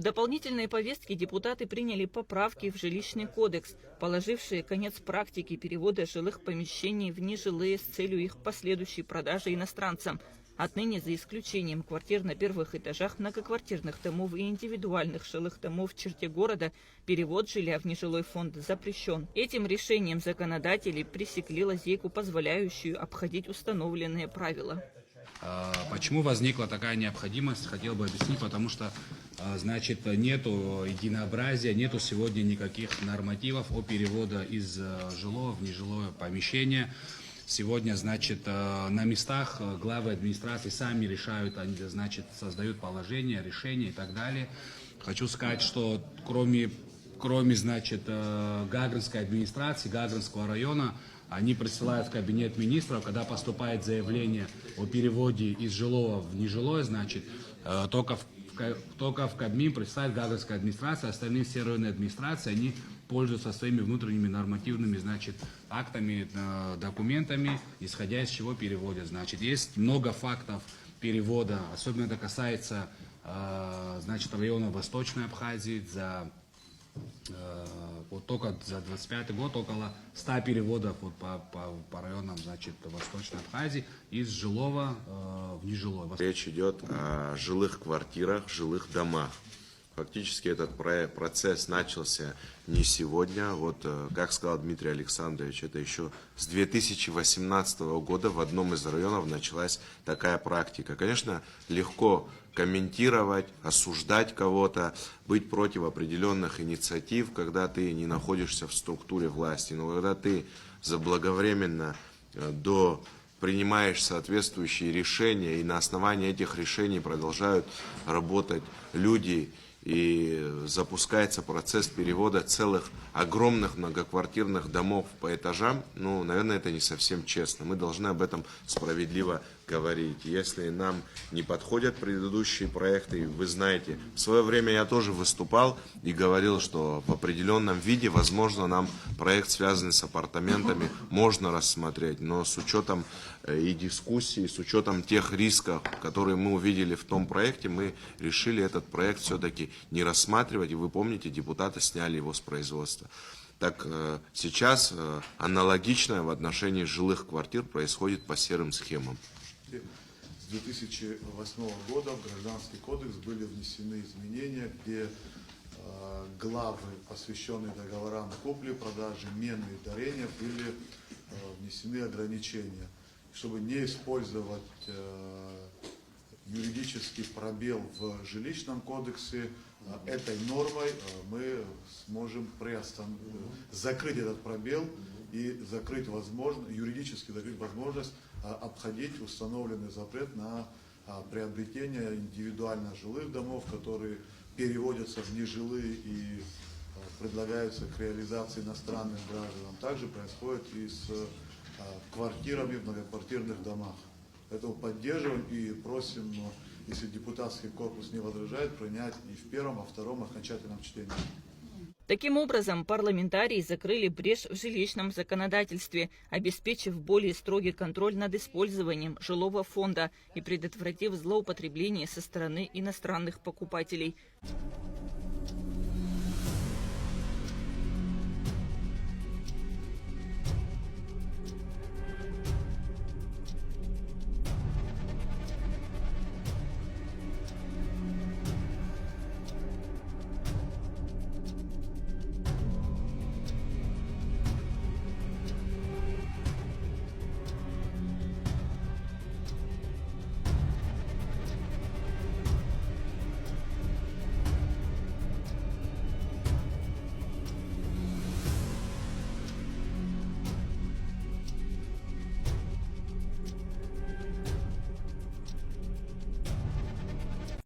В дополнительной повестке депутаты приняли поправки в жилищный кодекс, положившие конец практике перевода жилых помещений в нежилые с целью их последующей продажи иностранцам. Отныне, за исключением квартир на первых этажах многоквартирных домов и индивидуальных жилых домов в черте города, перевод жилья в нежилой фонд запрещен. Этим решением законодатели пресекли лазейку, позволяющую обходить установленные правила. Почему возникла такая необходимость, хотел бы объяснить, потому что, значит, нету единообразия, нету сегодня никаких нормативов о переводе из жилого в нежилое помещение. Сегодня, значит, на местах главы администрации сами решают, они, значит, создают положения, решения и так далее. Хочу сказать, что кроме значит, Гагринской администрации, Гагринского района, они присылают в кабинет министров, когда поступает заявление о переводе из жилого в нежилое, значит, только в Кабмин присылает Гагринская администрация, остальные все районные администрации, они пользуются своими внутренними нормативными, значит, актами, документами, исходя из чего переводят. Значит, есть много фактов перевода, особенно это касается, значит, района Восточной Абхазии. Вот только за 25 год около 100 переводов вот по районам, значит, Восточной Абхазии из жилого в нежилой. Речь идет о жилых квартирах, жилых домах. Фактически этот процесс начался не сегодня. Вот, как сказал Дмитрий Александрович, это еще с 2018 года в одном из районов началась такая практика. Конечно, легко комментировать, осуждать кого-то, быть против определенных инициатив, когда ты не находишься в структуре власти. Но когда ты заблаговременно принимаешь соответствующие решения, и на основании этих решений продолжают работать люди, и запускается процесс перевода целых огромных многоквартирных домов по этажам, ну, наверное, это не совсем честно. Мы должны об этом справедливо говорить. Если нам не подходят предыдущие проекты, вы знаете, в свое время я тоже выступал и говорил, что в определенном виде, возможно, нам проект, связанный с апартаментами, можно рассмотреть, но с учетом и дискуссий, с учетом тех рисков, которые мы увидели в том проекте, мы решили этот проект все-таки не рассматривать, и вы помните, депутаты сняли его с производства. Так сейчас аналогичное в отношении жилых квартир происходит по серым схемам. С 2008 года в Гражданский кодекс были внесены изменения, где главы, посвященные договорам купли-продажи, мены и дарения, были внесены ограничения. Чтобы не использовать юридический пробел в жилищном кодексе, этой нормой мы сможем закрыть этот пробел и юридически закрыть возможность обходить установленный запрет на приобретение индивидуально жилых домов, которые переводятся в нежилые и предлагаются к реализации иностранным гражданам. Также происходит и с квартирами в многоквартирных домах. Поэтому поддерживаем и просим, если депутатский корпус не возражает, принять и в первом, а втором окончательном чтении. Таким образом, парламентарии закрыли брешь в жилищном законодательстве, обеспечив более строгий контроль над использованием жилого фонда и предотвратив злоупотребление со стороны иностранных покупателей.